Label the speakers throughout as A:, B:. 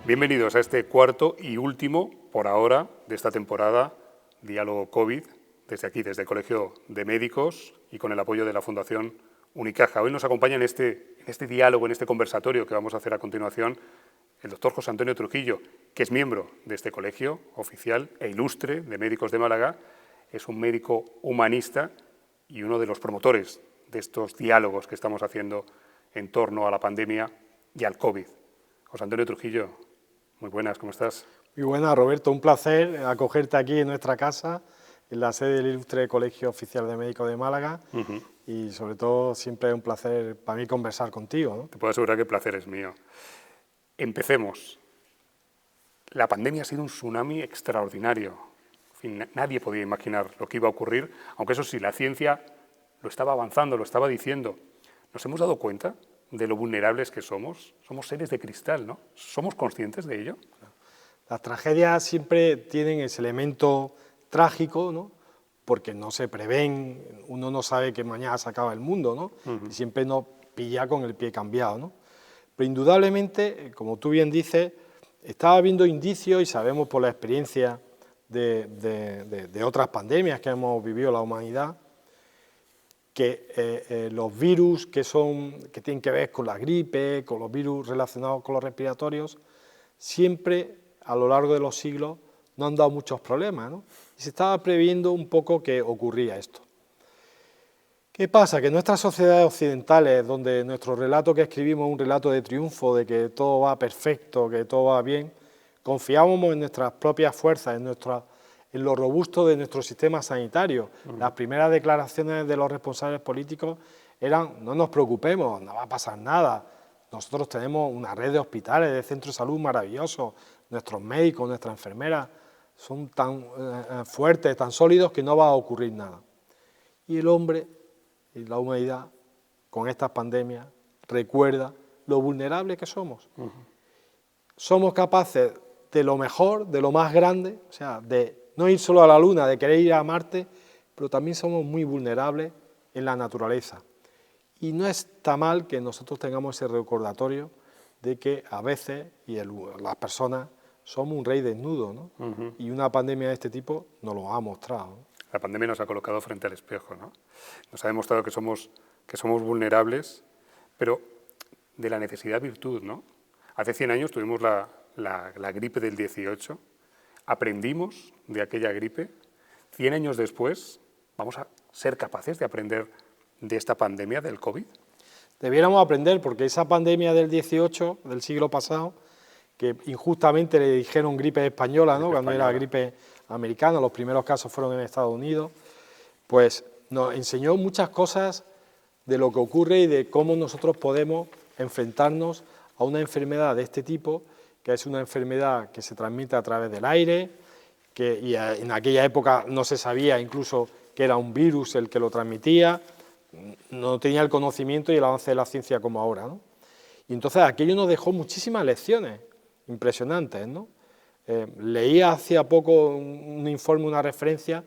A: Bienvenidos a este cuarto y último, por ahora, de esta temporada, Diálogo COVID, desde aquí, desde el Colegio de Médicos y con el apoyo de la Fundación Unicaja. Hoy nos acompaña en este diálogo, en este conversatorio que vamos a hacer a continuación, el doctor José Antonio Trujillo, que es miembro de este colegio oficial e ilustre de médicos de Málaga. Es un médico humanista y uno de los promotores de estos diálogos que estamos haciendo en torno a la pandemia y al COVID. José Antonio Trujillo, muy buenas, ¿cómo estás?
B: Muy buenas, Roberto, un placer acogerte aquí en nuestra casa, en la sede del ilustre Colegio Oficial de Médicos de Málaga, y sobre todo siempre es un placer para mí conversar contigo, ¿no?
A: Te puedo asegurar que el placer es mío. Empecemos. La pandemia ha sido un tsunami extraordinario. En fin, nadie podía imaginar lo que iba a ocurrir, aunque eso sí, la ciencia lo estaba avanzando, lo estaba diciendo. ¿Nos hemos dado cuenta de lo vulnerables que somos? Somos seres de cristal, ¿no? ¿Somos conscientes de ello?
B: Las tragedias siempre tienen ese elemento trágico, ¿no? Porque no se prevén, uno no sabe que mañana se acaba el mundo, ¿no? Y siempre nos pilla con el pie cambiado, ¿no? Pero indudablemente, como tú bien dices, estaba habiendo indicios, y sabemos por la experiencia de otras pandemias que hemos vivido la humanidad, que los virus que tienen que ver con la gripe, con los virus relacionados con los respiratorios, siempre a lo largo de los siglos no han dado muchos problemas, ¿no? Y se estaba previendo un poco que ocurría esto. ¿Qué pasa? Que en nuestras sociedades occidentales, donde nuestro relato que escribimos es un relato de triunfo, de que todo va perfecto, que todo va bien, confiábamos en nuestras propias fuerzas, en lo robusto de nuestro sistema sanitario. Las primeras declaraciones de los responsables políticos eran: no nos preocupemos, no va a pasar nada, nosotros tenemos una red de hospitales, de centros de salud maravillosos, nuestros médicos, nuestras enfermeras son tan fuertes, tan sólidos que no va a ocurrir nada. Y el hombre y la humanidad, con estas pandemias, recuerda lo vulnerables que somos. Somos capaces de lo mejor, de lo más grande, o sea, de no ir solo a la Luna, de querer ir a Marte, pero también somos muy vulnerables en la naturaleza. Y no está mal que nosotros tengamos ese recordatorio de que a veces, las personas, somos un rey desnudo, ¿no? Y una pandemia de este tipo nos lo ha mostrado, ¿no?
A: La pandemia nos ha colocado frente al espejo, ¿no? Nos ha demostrado que somos vulnerables, pero de la necesidad virtud, ¿no? Hace 100 años tuvimos la gripe del 18, aprendimos de aquella gripe. 100 años después, ¿vamos a ser capaces de aprender de esta pandemia del COVID?
B: Debiéramos aprender, porque esa pandemia del 18, del siglo pasado, que injustamente le dijeron gripe española, ¿no? Cuando era gripe americana, los primeros casos fueron en Estados Unidos, pues nos enseñó muchas cosas de lo que ocurre y de cómo nosotros podemos enfrentarnos a una enfermedad de este tipo, que es una enfermedad que se transmite a través del aire, y en aquella época no se sabía incluso que era un virus el que lo transmitía, no tenía el conocimiento y el avance de la ciencia como ahora, ¿no? Y entonces aquello nos dejó muchísimas lecciones impresionantes, ¿no? Leía hace poco un informe, una referencia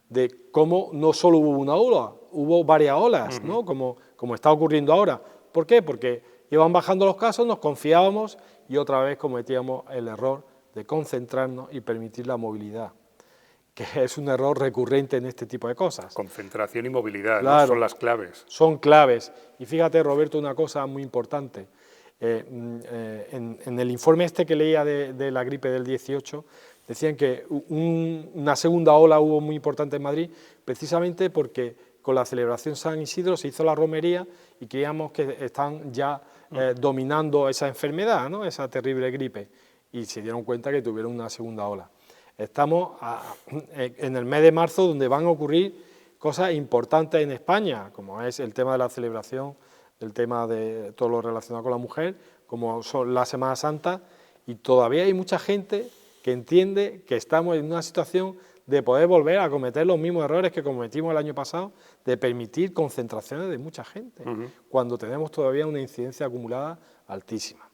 B: de cómo no solo hubo una ola, hubo varias olas, ¿no? Como está ocurriendo ahora. ¿Por qué? Porque iban bajando los casos, nos confiábamos y otra vez cometíamos el error de concentrarnos y permitir la movilidad, que es un error recurrente en este tipo de cosas.
A: Concentración y movilidad,
B: claro,
A: ¿no? Son las claves.
B: Son claves. Y fíjate, Roberto, una cosa muy importante. En el informe este que leía de la gripe del 18, decían que una segunda ola hubo muy importante en Madrid, precisamente porque con la celebración San Isidro se hizo la romería y creíamos que están ya dominando esa enfermedad, ¿no? Esa terrible gripe, y se dieron cuenta que tuvieron una segunda ola. Estamos en el mes de marzo, donde van a ocurrir cosas importantes en España, como es el tema de la celebración, el tema de todo lo relacionado con la mujer, como son la Semana Santa, y todavía hay mucha gente que entiende que estamos en una situación de poder volver a cometer los mismos errores que cometimos el año pasado, de permitir concentraciones de mucha gente, cuando tenemos todavía una incidencia acumulada altísima.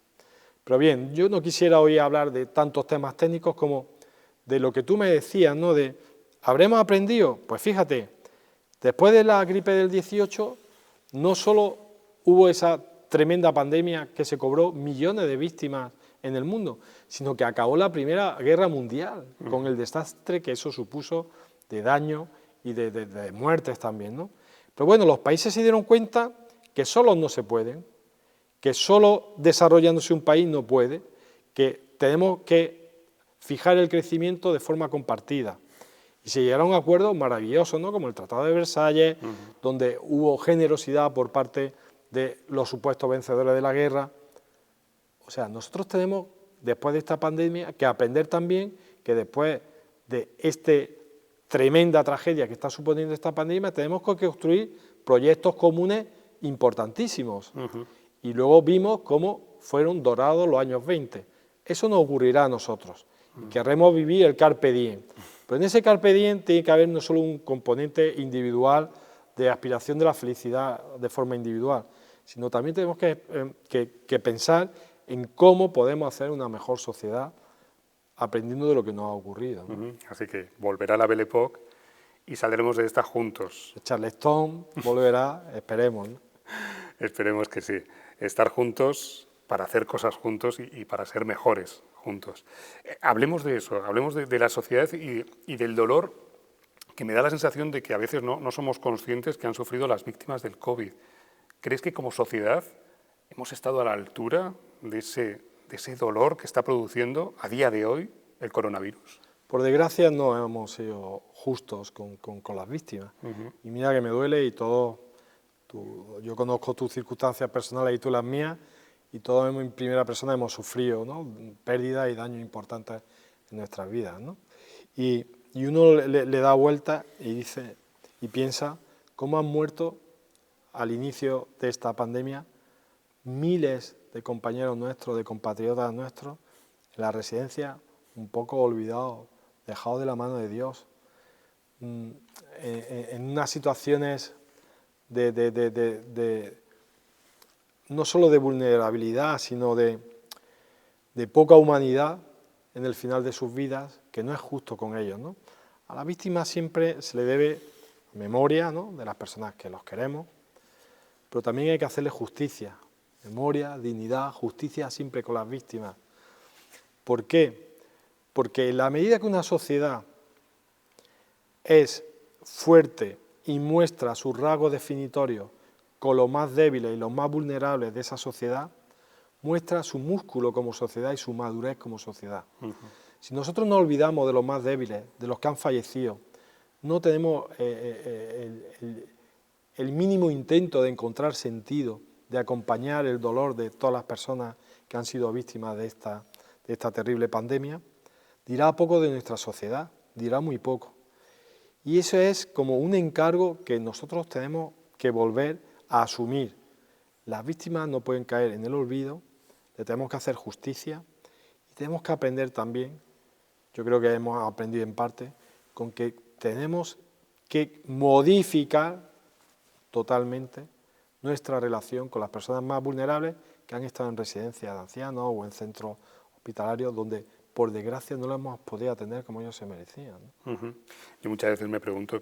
B: Pero bien, yo no quisiera hoy hablar de tantos temas técnicos como de lo que tú me decías, ¿no? De, ¿habremos aprendido? Pues fíjate, después de la gripe del 18, no solo hubo esa tremenda pandemia que se cobró millones de víctimas en el mundo, sino que acabó la Primera Guerra Mundial, con el desastre que eso supuso de daño y de muertes también, ¿no? Pero bueno, los países se dieron cuenta que solos no se pueden, que solo desarrollándose un país no puede, que tenemos que fijar el crecimiento de forma compartida. Y se llegaron a acuerdos maravillosos, ¿no? Como el Tratado de Versalles, donde hubo generosidad por parte de los supuestos vencedores de la guerra. O sea, nosotros tenemos, después de esta pandemia, que aprender también que después de esta tremenda tragedia que está suponiendo esta pandemia, tenemos que construir proyectos comunes importantísimos. Y luego vimos cómo fueron dorados los años 20. Eso no ocurrirá a nosotros. Querremos vivir el carpe diem. Pero en ese carpe diem tiene que haber no solo un componente individual de aspiración de la felicidad de forma individual, sino también tenemos que pensar en cómo podemos hacer una mejor sociedad aprendiendo de lo que nos ha ocurrido, ¿no?
A: Así que volverá la Belle Époque y saldremos de esta juntos.
B: Charleston volverá, esperemos, ¿no?
A: Esperemos que sí. Estar juntos para hacer cosas juntos y para ser mejores juntos. Hablemos de eso, hablemos de la sociedad y del dolor, que me da la sensación de que a veces no somos conscientes que han sufrido las víctimas del COVID. ¿Crees que como sociedad hemos estado a la altura de ese dolor que está produciendo a día de hoy el coronavirus?
B: Por desgracia no hemos sido justos con las víctimas. Y mira que me duele y yo conozco tus circunstancias personales y tú las mías, y todos en primera persona hemos sufrido, ¿no?, pérdidas y daños importantes en nuestras vidas, ¿no? Y uno le da vuelta y dice y piensa cómo han muerto al inicio de esta pandemia miles de compañeros nuestros, de compatriotas nuestros, en la residencia, un poco olvidados, dejados de la mano de Dios, en unas situaciones no solo de vulnerabilidad, sino de poca humanidad en el final de sus vidas, que no es justo con ellos, ¿no? A las víctimas siempre se le debe memoria, ¿no?, de las personas que los queremos, pero también hay que hacerle justicia, memoria, dignidad, justicia siempre con las víctimas. ¿Por qué? Porque en la medida que una sociedad es fuerte y muestra sus rasgos definitorios con los más débiles y los más vulnerables de esa sociedad, muestra su músculo como sociedad y su madurez como sociedad. Si nosotros nos olvidamos de los más débiles, de los que han fallecido, no tenemos el mínimo intento de encontrar sentido, de acompañar el dolor de todas las personas que han sido víctimas de esta terrible pandemia, dirá poco de nuestra sociedad, dirá muy poco. Y eso es como un encargo que nosotros tenemos que volver a asumir. Las víctimas no pueden caer en el olvido, le tenemos que hacer justicia y tenemos que aprender también, yo creo que hemos aprendido en parte, con que tenemos que modificar totalmente nuestra relación con las personas más vulnerables que han estado en residencias de ancianos o en centros hospitalarios donde, por desgracia, no los hemos podido atender como ellos se merecían, ¿no?
A: Yo muchas veces me pregunto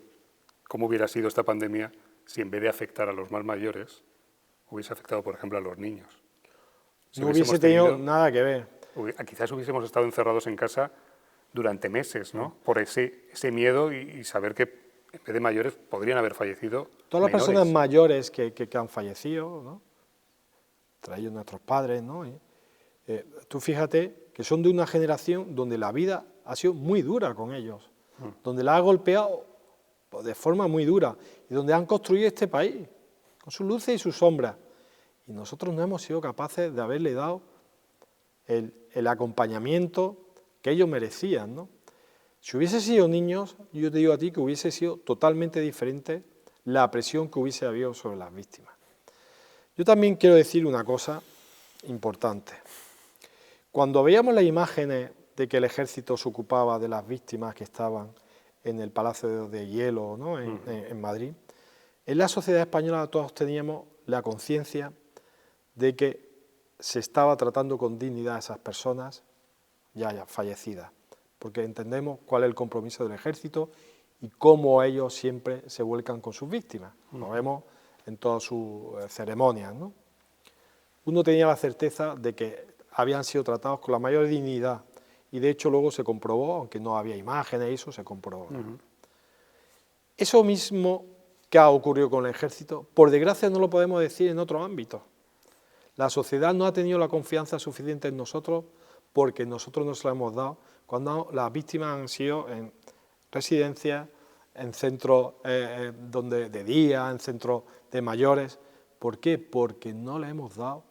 A: cómo hubiera sido esta pandemia si en vez de afectar a los más mayores, hubiese afectado, por ejemplo, a los niños. Si
B: no hubiese tenido nada que ver.
A: Quizás hubiésemos estado encerrados en casa durante meses, ¿no? Por ese miedo y saber que en vez de mayores podrían haber fallecido
B: todas las
A: menores.
B: personas mayores que han fallecido, ¿no?, entre ellos nuestros padres, ¿no? Tú fíjate que son de una generación donde la vida ha sido muy dura con ellos, donde la ha golpeado de forma muy dura y donde han construido este país con sus luces y sus sombras. Y nosotros no hemos sido capaces de haberle dado el acompañamiento que ellos merecían, ¿no? Si hubiese sido niños, yo te digo a ti que hubiese sido totalmente diferente la presión que hubiese habido sobre las víctimas. Yo también quiero decir una cosa importante. Cuando veíamos las imágenes de que el ejército se ocupaba de las víctimas que estaban en el Palacio de Hielo, ¿no?, en Madrid, en la sociedad española todos teníamos la conciencia de que se estaba tratando con dignidad a esas personas ya fallecidas, porque entendemos cuál es el compromiso del ejército y cómo ellos siempre se vuelcan con sus víctimas. Lo vemos en todas sus ceremonias, ¿no? Uno tenía la certeza de que habían sido tratados con la mayor dignidad. Y de hecho luego se comprobó, aunque no había imágenes, eso se comprobó. Eso mismo que ha ocurrido con el ejército, por desgracia no lo podemos decir en otros ámbitos. La sociedad no ha tenido la confianza suficiente en nosotros porque nosotros nos la hemos dado cuando las víctimas han sido en residencias, en centros de día, en centros de mayores. ¿Por qué? Porque no le hemos dado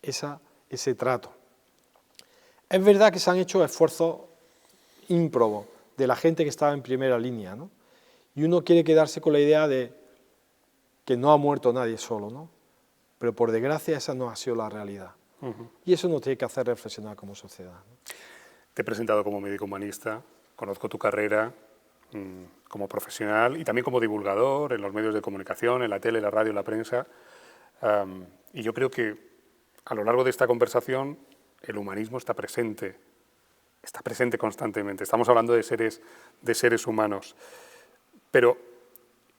B: ese trato. Es verdad que se han hecho esfuerzos ímprobos de la gente que estaba en primera línea, ¿no? Y uno quiere quedarse con la idea de que no ha muerto nadie solo, ¿no? Pero por desgracia esa no ha sido la realidad. Y eso nos tiene que hacer reflexionar como sociedad, ¿no?
A: Te he presentado como médico humanista, conozco tu carrera como profesional y también como divulgador en los medios de comunicación, en la tele, la radio, la prensa. Y yo creo que a lo largo de esta conversación el humanismo está presente constantemente. Estamos hablando de seres humanos. Pero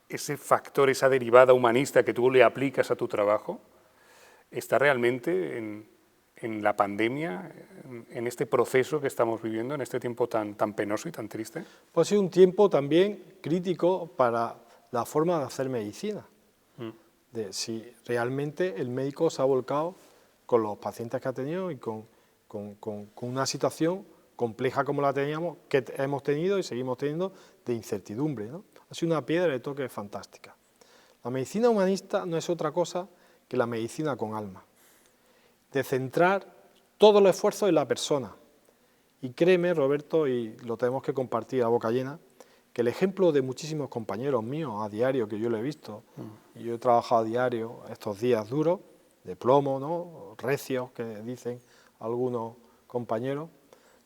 A: ese factor, esa derivada humanista que tú le aplicas a tu trabajo, ¿está realmente en la pandemia, en este proceso que estamos viviendo, en este tiempo tan penoso y tan triste?
B: Pues ha sido un tiempo también crítico para la forma de hacer medicina, de si realmente el médico se ha volcado con los pacientes que ha tenido y con una situación compleja como la teníamos, que hemos tenido y seguimos teniendo, de incertidumbre, ¿no? Ha sido una piedra de toque fantástica. La medicina humanista no es otra cosa que la medicina con alma, de centrar todo el esfuerzo en la persona. Y créeme, Roberto, y lo tenemos que compartir a boca llena, que el ejemplo de muchísimos compañeros míos a diario, que yo lo he visto, y yo he trabajado a diario estos días duros, de plomo, ¿no?, recios, que dicen algunos compañeros,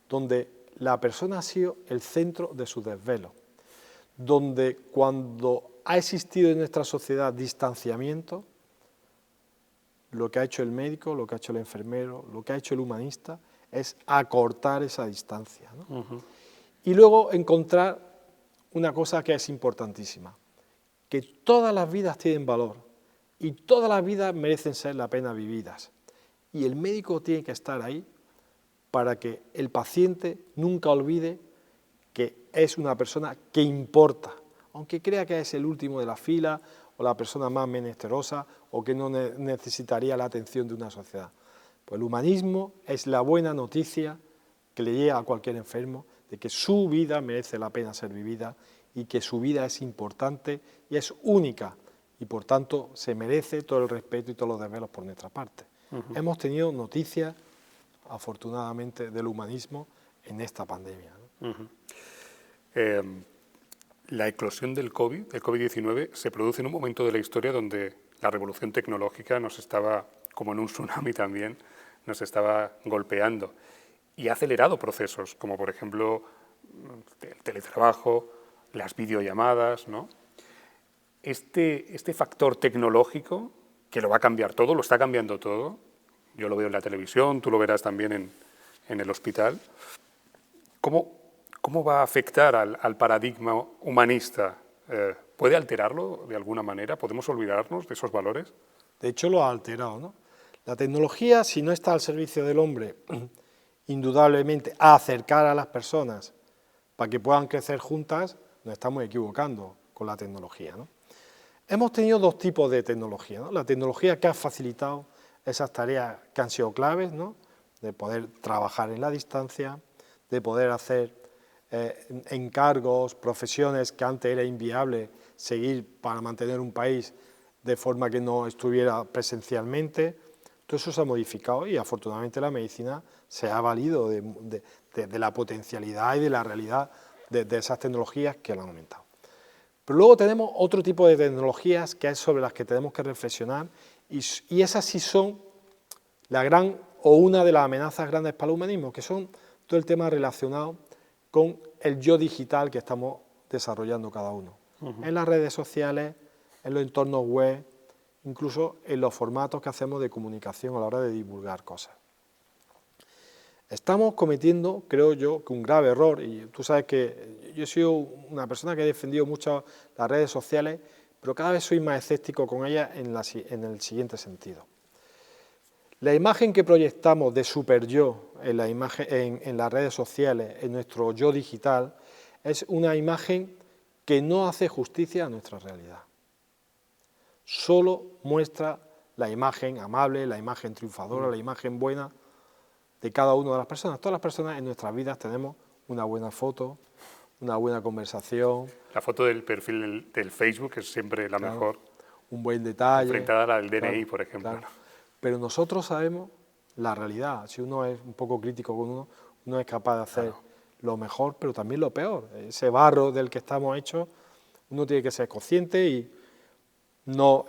B: donde la persona ha sido el centro de su desvelo, donde cuando ha existido en nuestra sociedad distanciamiento, lo que ha hecho el médico, lo que ha hecho el enfermero, lo que ha hecho el humanista, es acortar esa distancia, ¿no? Y luego encontrar una cosa que es importantísima, que todas las vidas tienen valor y todas las vidas merecen ser la pena vividas. Y el médico tiene que estar ahí para que el paciente nunca olvide que es una persona que importa, aunque crea que es el último de la fila o la persona más menesterosa o que no necesitaría la atención de una sociedad. Pues el humanismo es la buena noticia que le llega a cualquier enfermo de que su vida merece la pena ser vivida y que su vida es importante y es única y por tanto se merece todo el respeto y todos los desvelos por nuestra parte. Hemos tenido noticias, afortunadamente, del humanismo en esta pandemia, ¿no?
A: La eclosión del COVID-19, se produce en un momento de la historia donde la revolución tecnológica nos estaba, como en un tsunami también, nos estaba golpeando y ha acelerado procesos, como por ejemplo el teletrabajo, las videollamadas, ¿no? Este factor tecnológico, que lo va a cambiar todo, lo está cambiando todo, yo lo veo en la televisión, tú lo verás también en el hospital, ¿cómo va a afectar al paradigma humanista? ¿Puede alterarlo de alguna manera? ¿Podemos olvidarnos de esos valores?
B: De hecho, lo ha alterado, ¿no? La tecnología, si no está al servicio del hombre, indudablemente a acercar a las personas para que puedan crecer juntas, nos estamos equivocando con la tecnología, ¿no? Hemos tenido dos tipos de tecnología, ¿no? La tecnología que ha facilitado esas tareas que han sido claves, ¿no?, de poder trabajar en la distancia, de poder hacer encargos, profesiones que antes era inviable seguir para mantener un país de forma que no estuviera presencialmente. Todo eso se ha modificado y afortunadamente la medicina se ha valido de la potencialidad y de la realidad de esas tecnologías que lo han aumentado. Pero luego tenemos otro tipo de tecnologías que es sobre las que tenemos que reflexionar y esas sí son la gran o una de las amenazas grandes para el humanismo, que son todo el tema relacionado con el yo digital que estamos desarrollando cada uno, en las redes sociales, en los entornos web, incluso en los formatos que hacemos de comunicación a la hora de divulgar cosas. Estamos cometiendo, creo yo, que un grave error, y tú sabes que yo he sido una persona que he defendido mucho las redes sociales, pero cada vez soy más escéptico con ellas en el siguiente sentido. La imagen que proyectamos de super yo en las redes sociales, en nuestro yo digital, es una imagen que no hace justicia a nuestra realidad. Solo muestra la imagen amable, la imagen triunfadora, la imagen buena de cada una de las personas. Todas las personas en nuestras vidas tenemos una buena foto, una buena conversación.
A: La foto del perfil del Facebook es siempre la mejor.
B: Un buen detalle.
A: Enfrentada a la del DNI, por ejemplo.
B: Claro. Pero nosotros sabemos la realidad. Si uno es un poco crítico con uno es capaz de hacer lo mejor, pero también lo peor. Ese barro del que estamos hechos, uno tiene que ser consciente y no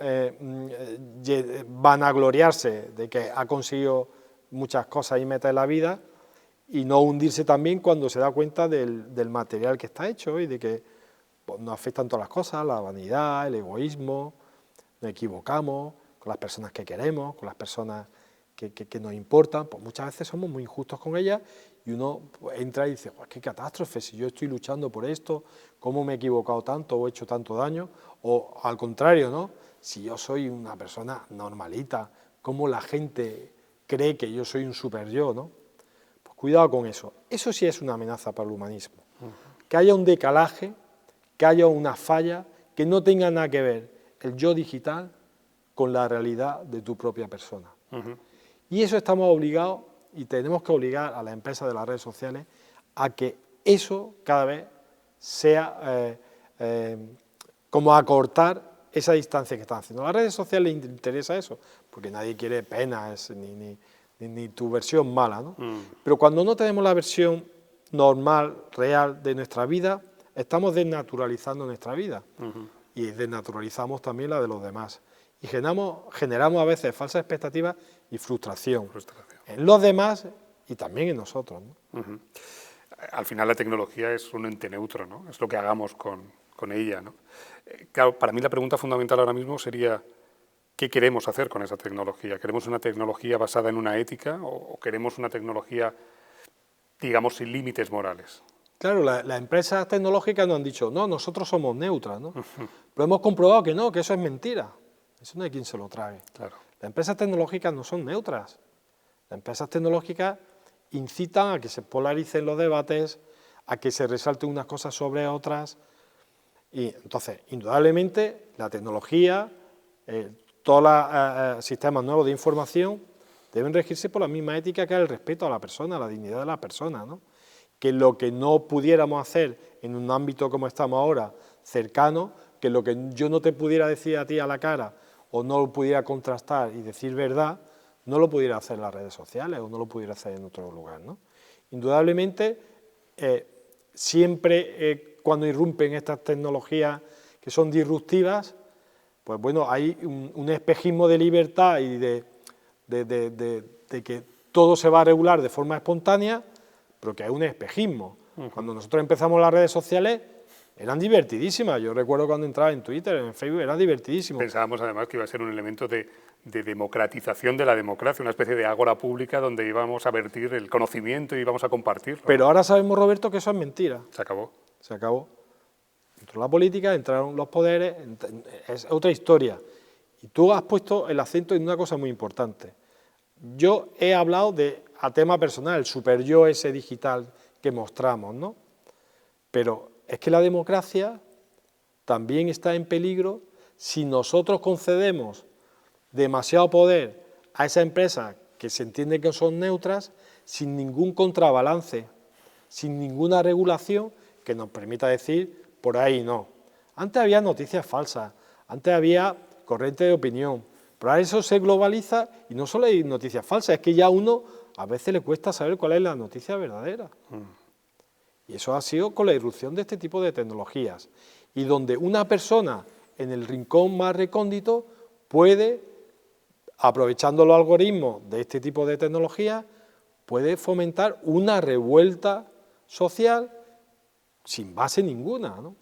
B: vanagloriarse de que ha conseguido muchas cosas y metas en la vida y no hundirse también cuando se da cuenta del material que está hecho y de que pues, nos afectan todas las cosas, la vanidad, el egoísmo, nos equivocamos con las personas que queremos, con las personas que nos importan, pues muchas veces somos muy injustos con ellas y uno pues, entra y dice, qué catástrofe, si yo estoy luchando por esto, cómo me he equivocado tanto o he hecho tanto daño, o al contrario, ¿no? Si yo soy una persona normalita, cómo la gente cree que yo soy un super yo, ¿no? Pues cuidado con eso. Eso sí es una amenaza para el humanismo. Que haya un decalaje, que haya una falla, que no tenga nada que ver el yo digital con la realidad de tu propia persona. Y eso estamos obligados y tenemos que obligar a las empresas de las redes sociales a que eso cada vez sea como acortar esa distancia que están haciendo. A las redes sociales les interesa eso, porque nadie quiere penas ni tu versión mala, ¿no? Pero cuando no tenemos la versión normal, real de nuestra vida, estamos desnaturalizando nuestra vida y desnaturalizamos también la de los demás. Y generamos a veces falsas expectativas y frustración en los demás y también en nosotros, ¿no?
A: Al final la tecnología es un ente neutro, ¿no? Es lo que hagamos con ella, ¿no? Claro, para mí la pregunta fundamental ahora mismo sería ¿qué queremos hacer con esa tecnología? ¿Queremos una tecnología basada en una ética o queremos una tecnología, digamos, sin límites morales?
B: Claro, las empresas tecnológicas nos han dicho, no, nosotros somos neutras, ¿no? Pero hemos comprobado que no, que eso es mentira. Eso no hay quien se lo trague.
A: Claro.
B: Las empresas tecnológicas no son neutras. Las empresas tecnológicas incitan a que se polaricen los debates, a que se resalten unas cosas sobre otras. Y entonces, indudablemente, la tecnología, todos los sistemas nuevos de información deben regirse por la misma ética que es el respeto a la persona, a la dignidad de la persona, ¿no? Que lo que no pudiéramos hacer en un ámbito como estamos ahora, cercano, que lo que yo no te pudiera decir a ti a la cara o no lo pudiera contrastar y decir verdad, no lo pudiera hacer en las redes sociales o no lo pudiera hacer en otro lugar, ¿no? Indudablemente, siempre cuando irrumpen estas tecnologías que son disruptivas, pues bueno, hay un espejismo de libertad y de que todo se va a regular de forma espontánea, pero que es un espejismo. Cuando nosotros empezamos las redes sociales, eran divertidísimas. Yo recuerdo cuando entraba en Twitter, en Facebook, eran divertidísimos.
A: Pensábamos además que iba a ser un elemento de democratización de la democracia, una especie de ágora pública donde íbamos a vertir el conocimiento y íbamos a compartirlo.
B: Pero ahora sabemos, Roberto, que eso es mentira.
A: Se acabó.
B: Se acabó. Entró la política, entraron los poderes, es otra historia. Y tú has puesto el acento en una cosa muy importante. Yo he hablado a tema personal, el super yo ese digital que mostramos, ¿no? Pero es que la democracia también está en peligro si nosotros concedemos demasiado poder a esas empresas que se entiende que son neutras, sin ningún contrabalance, sin ninguna regulación que nos permita decir, por ahí no. Antes había noticias falsas, antes había corriente de opinión, pero ahora eso se globaliza y no solo hay noticias falsas, es que ya a uno a veces le cuesta saber cuál es la noticia verdadera. Y eso ha sido con la irrupción de este tipo de tecnologías. Y donde una persona en el rincón más recóndito puede, aprovechando los algoritmos de este tipo de tecnologías, puede fomentar una revuelta social sin base ninguna, ¿no?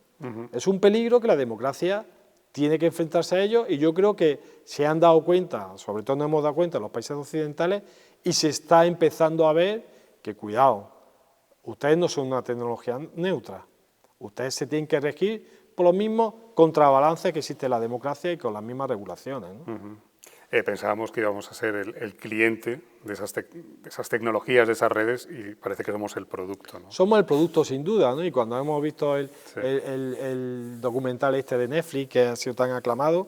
B: Es un peligro que la democracia tiene que enfrentarse a ello y yo creo que se han dado cuenta, sobre todo nos hemos dado cuenta en los países occidentales y se está empezando a ver que, cuidado, ustedes no son una tecnología neutra, ustedes se tienen que regir por los mismos contrabalances que existe en la democracia y con las mismas regulaciones, ¿no?
A: pensábamos que íbamos a ser el cliente de esas tecnologías, de esas redes, y parece que somos el producto, ¿no?
B: Somos el producto sin duda, ¿no? Y cuando hemos visto el,
A: Sí.
B: el documental este de Netflix, que ha sido tan aclamado,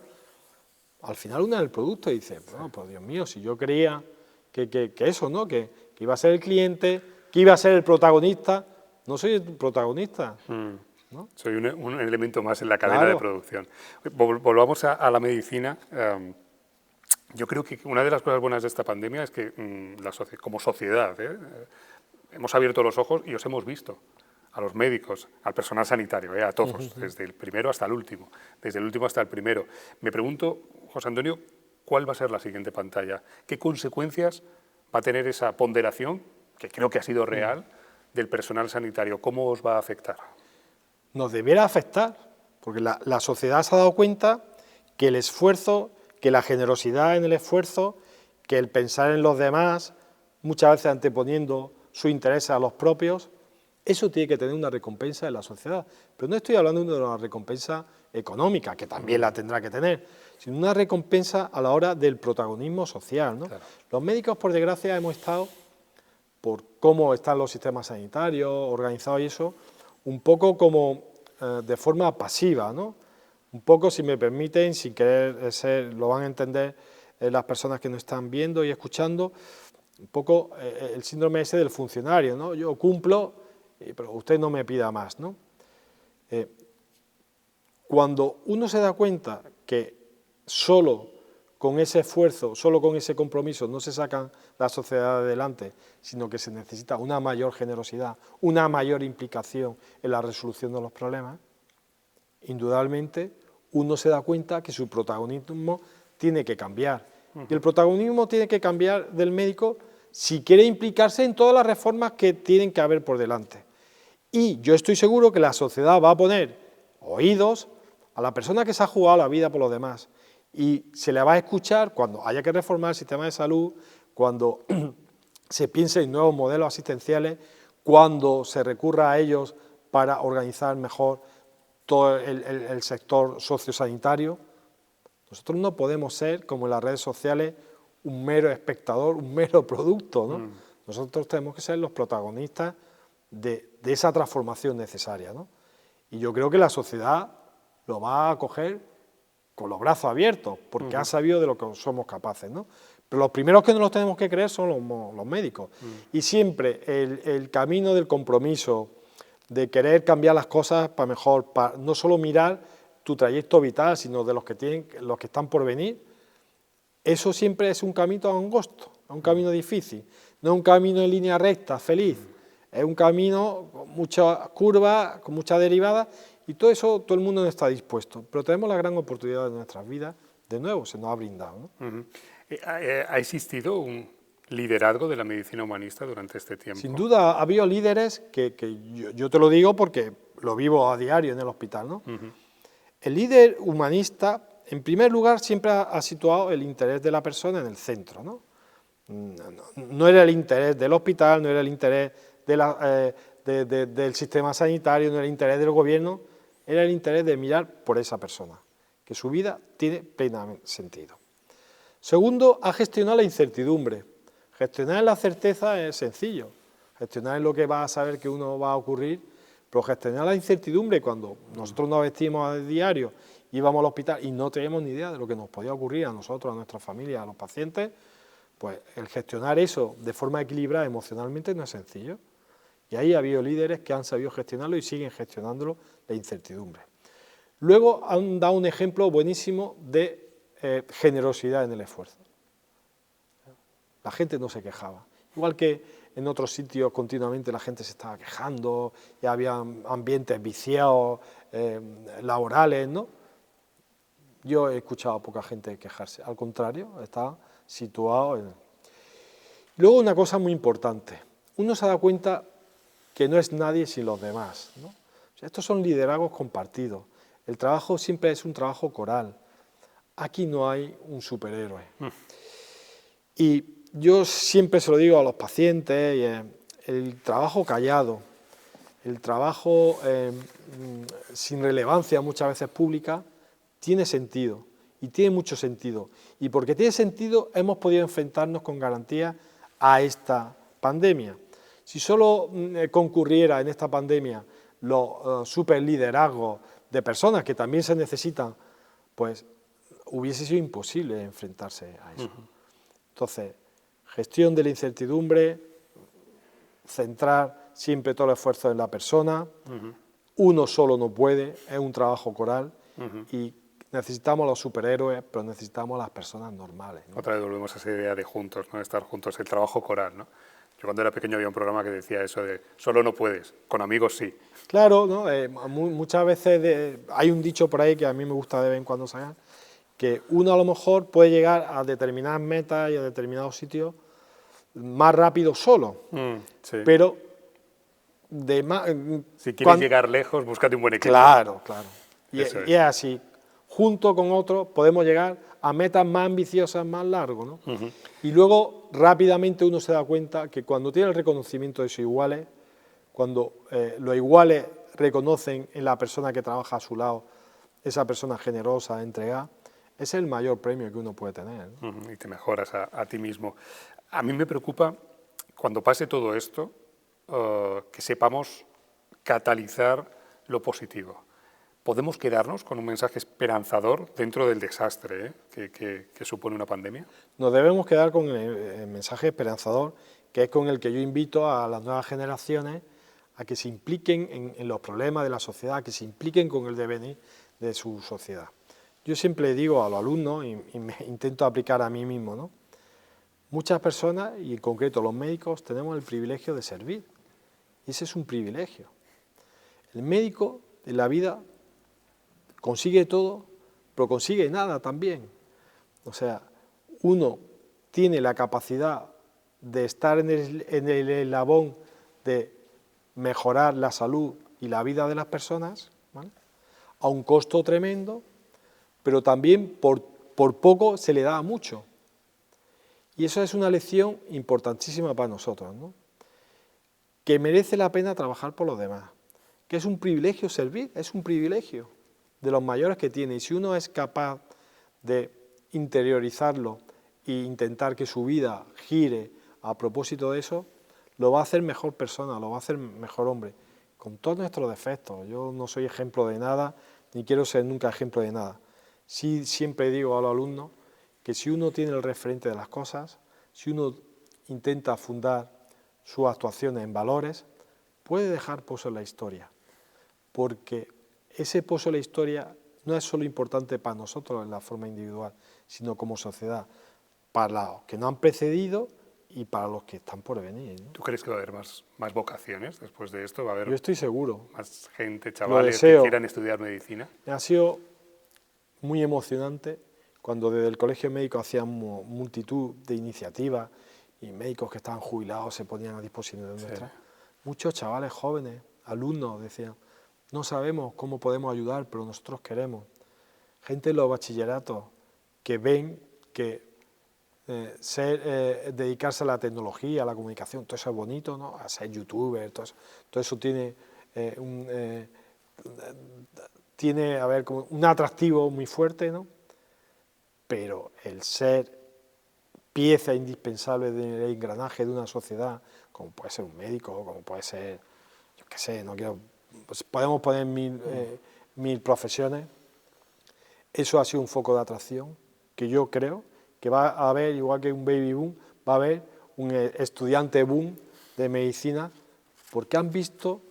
B: al final uno es el producto y dice, bueno, pues Dios mío, si yo creía que eso, ¿no? Que iba a ser el cliente, que iba a ser el protagonista, no soy el protagonista, ¿no?
A: Soy un elemento más en la cadena de
B: Claro.
A: producción. Volvamos a la medicina. Yo creo que una de las cosas buenas de esta pandemia es que como sociedad hemos abierto los ojos y os hemos visto, a los médicos, al personal sanitario, a todos, desde el primero hasta el último, desde el último hasta el primero. Me pregunto, José Antonio, ¿cuál va a ser la siguiente pantalla? ¿Qué consecuencias va a tener esa ponderación, que creo que ha sido real, del personal sanitario? ¿Cómo os va a afectar?
B: Nos debiera afectar, porque la sociedad se ha dado cuenta que el esfuerzo, que la generosidad en el esfuerzo, que el pensar en los demás, muchas veces anteponiendo su interés a los propios, eso tiene que tener una recompensa en la sociedad. Pero no estoy hablando de una recompensa económica, que también la tendrá que tener, sino una recompensa a la hora del protagonismo social, ¿no?
A: Claro.
B: Los médicos, por desgracia, hemos estado, por cómo están los sistemas sanitarios organizados y eso, un poco como de forma pasiva, ¿no? Un poco, si me permiten, sin querer ser, lo van a entender las personas que nos están viendo y escuchando, un poco el síndrome ese del funcionario, ¿no? Yo cumplo, pero usted no me pida más, ¿no? Cuando uno se da cuenta que solo con ese esfuerzo, solo con ese compromiso no se sacan la sociedad adelante, sino que se necesita una mayor generosidad, una mayor implicación en la resolución de los problemas, indudablemente uno se da cuenta que su protagonismo tiene que cambiar. Y el protagonismo tiene que cambiar del médico si quiere implicarse en todas las reformas que tienen que haber por delante. Y yo estoy seguro que la sociedad va a poner oídos a la persona que se ha jugado la vida por los demás y se le va a escuchar cuando haya que reformar el sistema de salud, cuando se piense en nuevos modelos asistenciales, cuando se recurra a ellos para organizar mejor todo el sector sociosanitario. Nosotros no podemos ser, como en las redes sociales, un mero espectador, un mero producto, ¿no? Nosotros tenemos que ser los protagonistas de esa transformación necesaria, ¿no? Y yo creo que la sociedad lo va a acoger con los brazos abiertos, porque ha sabido de lo que somos capaces, ¿no? Pero los primeros que no los tenemos que creer son los médicos. Y siempre el camino del compromiso, de querer cambiar las cosas para mejor, para no solo mirar tu trayecto vital, sino de los que están por venir, eso siempre es un camino angosto, es un camino difícil, no es un camino en línea recta, feliz, es un camino con muchas curvas, con muchas derivadas, y todo eso todo el mundo no está dispuesto, pero tenemos la gran oportunidad de nuestras vidas, de nuevo, se nos ha brindado, ¿no?
A: ¿Ha existido un liderazgo de la medicina humanista durante este tiempo?
B: Sin duda ha habido líderes que yo te lo digo porque lo vivo a diario en el hospital, ¿no? El líder humanista, en primer lugar, siempre ha situado el interés de la persona en el centro, ¿no? No era el interés del hospital, no era el interés del sistema sanitario, no era el interés del gobierno, era el interés de mirar por esa persona, que su vida tiene plenamente sentido. Segundo, ha gestionado la incertidumbre. Gestionar la certeza es sencillo, gestionar lo que va a saber que uno va a ocurrir, pero gestionar la incertidumbre cuando nosotros nos vestimos a diario, íbamos al hospital y no teníamos ni idea de lo que nos podía ocurrir a nosotros, a nuestra familia, a los pacientes, pues el gestionar eso de forma equilibrada emocionalmente no es sencillo. Y ahí ha habido líderes que han sabido gestionarlo y siguen gestionándolo, la incertidumbre. Luego han dado un ejemplo buenísimo de generosidad en el esfuerzo. La gente no se quejaba. Igual que en otros sitios continuamente la gente se estaba quejando, y había ambientes viciados, laborales, ¿no? Yo he escuchado a poca gente quejarse, al contrario, está situado en... Luego una cosa muy importante, uno se da cuenta que no es nadie sin los demás, ¿no? O sea, estos son liderazgos compartidos, el trabajo siempre es un trabajo coral, aquí no hay un superhéroe. Y yo siempre se lo digo a los pacientes, el trabajo callado, el trabajo sin relevancia muchas veces pública, tiene sentido y tiene mucho sentido. Y porque tiene sentido, hemos podido enfrentarnos con garantía a esta pandemia. Si solo concurriera en esta pandemia los superliderazgos de personas que también se necesitan, pues hubiese sido imposible enfrentarse a eso. Entonces, gestión de la incertidumbre, centrar siempre todo el esfuerzo en la persona, uno solo no puede, es un trabajo coral y necesitamos los superhéroes, pero necesitamos las personas normales, ¿no?
A: Otra vez volvemos a esa idea de juntos, ¿no? Estar juntos, el trabajo coral, ¿no? Yo cuando era pequeño había un programa que decía eso de solo no puedes, con amigos sí.
B: Claro, ¿no? Muchas veces hay un dicho por ahí que a mí me gusta de vez en cuando sacar, que uno a lo mejor puede llegar a determinadas metas y a determinados sitios más rápido solo,
A: Sí.
B: pero
A: si quieres llegar lejos, búscate un buen equipo.
B: Claro, claro. Y
A: Eso
B: es así. Junto con otros podemos llegar a metas más ambiciosas, más largas, ¿no? Y luego rápidamente uno se da cuenta que cuando tiene el reconocimiento de sus iguales, cuando los iguales reconocen en la persona que trabaja a su lado, esa persona generosa, entregada, ese es el mayor premio que uno puede tener, ¿no?
A: Y te mejoras a ti mismo. A mí me preocupa, cuando pase todo esto, que sepamos catalizar lo positivo. ¿Podemos quedarnos con un mensaje esperanzador dentro del desastre que supone una pandemia?
B: Nos debemos quedar con el mensaje esperanzador, que es con el que yo invito a las nuevas generaciones a que se impliquen en los problemas de la sociedad, que se impliquen con el devenir de su sociedad. Yo siempre digo a los alumnos, y me intento aplicar a mí mismo, ¿no? Muchas personas, y en concreto los médicos, tenemos el privilegio de servir. Y ese es un privilegio. El médico en la vida consigue todo, pero consigue nada también. O sea, uno tiene la capacidad de estar en el eslabón de mejorar la salud y la vida de las personas, ¿vale?, a un costo tremendo, pero también por poco se le da mucho. Y eso es una lección importantísima para nosotros, ¿no? Que merece la pena trabajar por los demás, que es un privilegio servir, es un privilegio de los mayores que tiene, y si uno es capaz de interiorizarlo e intentar que su vida gire a propósito de eso, lo va a hacer mejor persona, lo va a hacer mejor hombre, con todos nuestros defectos. Yo no soy ejemplo de nada, ni quiero ser nunca ejemplo de nada. Sí, siempre digo a los alumnos que si uno tiene el referente de las cosas, si uno intenta fundar sus actuaciones en valores, puede dejar pozo en la historia, porque ese pozo en la historia no es solo importante para nosotros en la forma individual, sino como sociedad, para los que nos han precedido y para los que están por venir, ¿no?
A: ¿Tú crees que va a haber más vocaciones después de esto? ¿Va a haber
B: Yo estoy seguro.
A: más gente, chavales, que
B: deseo.
A: quieran estudiar medicina?
B: Ha sido muy emocionante cuando desde el Colegio Médico hacíamos multitud de iniciativas y médicos que estaban jubilados se ponían a disposición de nuestra. Sí. Muchos chavales jóvenes, alumnos, decían, no sabemos cómo podemos ayudar, pero nosotros queremos. Gente en los bachilleratos que ven que dedicarse a la tecnología, a la comunicación, todo eso es bonito, ¿no? A ser youtuber, todo eso tiene, a ver, como un atractivo muy fuerte, ¿no? Pero el ser pieza indispensable del engranaje de una sociedad, como puede ser un médico, como puede ser, yo qué sé, no quiero, pues podemos poner mil profesiones, eso ha sido un foco de atracción que yo creo que va a haber, igual que un baby boom, va a haber un estudiante boom de medicina, porque han visto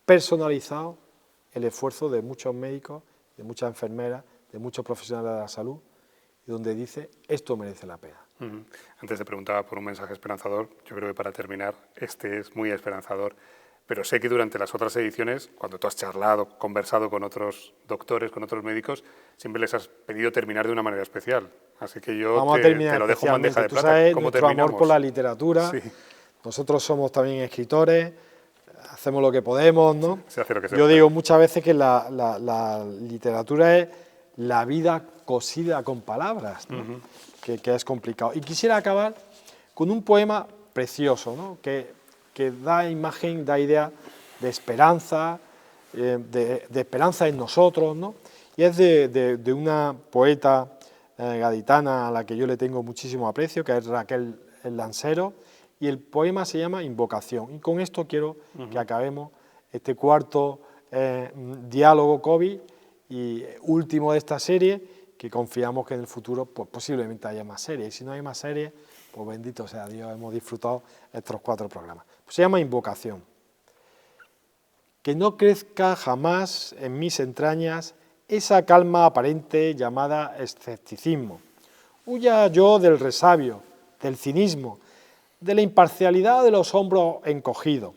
B: personalizado el esfuerzo de muchos médicos, de muchas enfermeras, de muchos profesionales de la salud, y donde dice, esto merece la pena.
A: Antes te preguntaba por un mensaje esperanzador, yo creo que para terminar, este es muy esperanzador, pero sé que durante las otras ediciones, cuando tú has charlado, conversado con otros doctores, con otros médicos, siempre les has pedido terminar de una manera especial. Así que yo te lo dejo en bandeja de plata.
B: Sabes, ¿cómo terminamos? Nuestro amor por la literatura,
A: sí.
B: Nosotros somos también escritores, hacemos lo que podemos, ¿no?
A: Se hace lo que se
B: yo
A: puede.
B: digo muchas veces que la literatura es la vida cosida con palabras, ¿no? que es complicado. Y quisiera acabar con un poema precioso, ¿no? que da imagen, da idea de esperanza, de esperanza en nosotros, ¿no? y es de una poeta gaditana a la que yo le tengo muchísimo aprecio, que es Raquel el Lancero, y el poema se llama Invocación. Y con esto quiero que acabemos este cuarto diálogo COVID y último de esta serie, que confiamos que en el futuro pues, posiblemente haya más series. Y si no hay más series, pues bendito sea Dios, hemos disfrutado estos 4 programas. Pues se llama Invocación. Que no crezca jamás en mis entrañas esa calma aparente llamada escepticismo. Huya yo del resabio, del cinismo, de la imparcialidad de los hombros encogidos.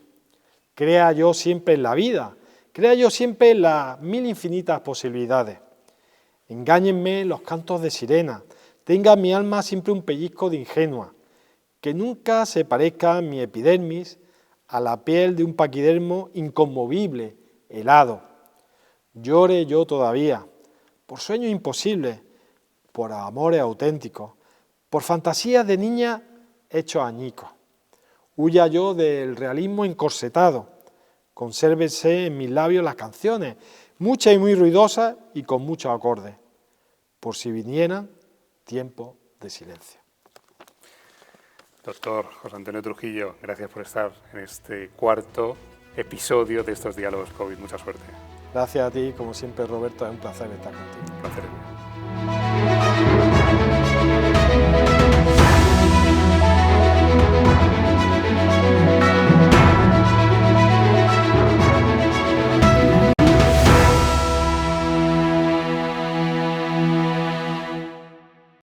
B: Crea yo siempre en la vida, crea yo siempre en las 1000 infinitas posibilidades. Engáñenme los cantos de sirena, tenga mi alma siempre un pellizco de ingenua, que nunca se parezca mi epidermis a la piel de un paquidermo inconmovible, helado. Llore yo todavía, por sueños imposibles, por amores auténticos, por fantasías de niña hechos añicos. Huya yo del realismo encorsetado, consérvese en mis labios las canciones, muchas y muy ruidosas y con muchos acordes, por si vinieran tiempos de silencio.
A: Doctor José Antonio Trujillo, gracias por estar en este cuarto episodio de estos diálogos COVID. Mucha suerte.
B: Gracias a ti, como siempre, Roberto, es un placer estar contigo.
A: Un placer.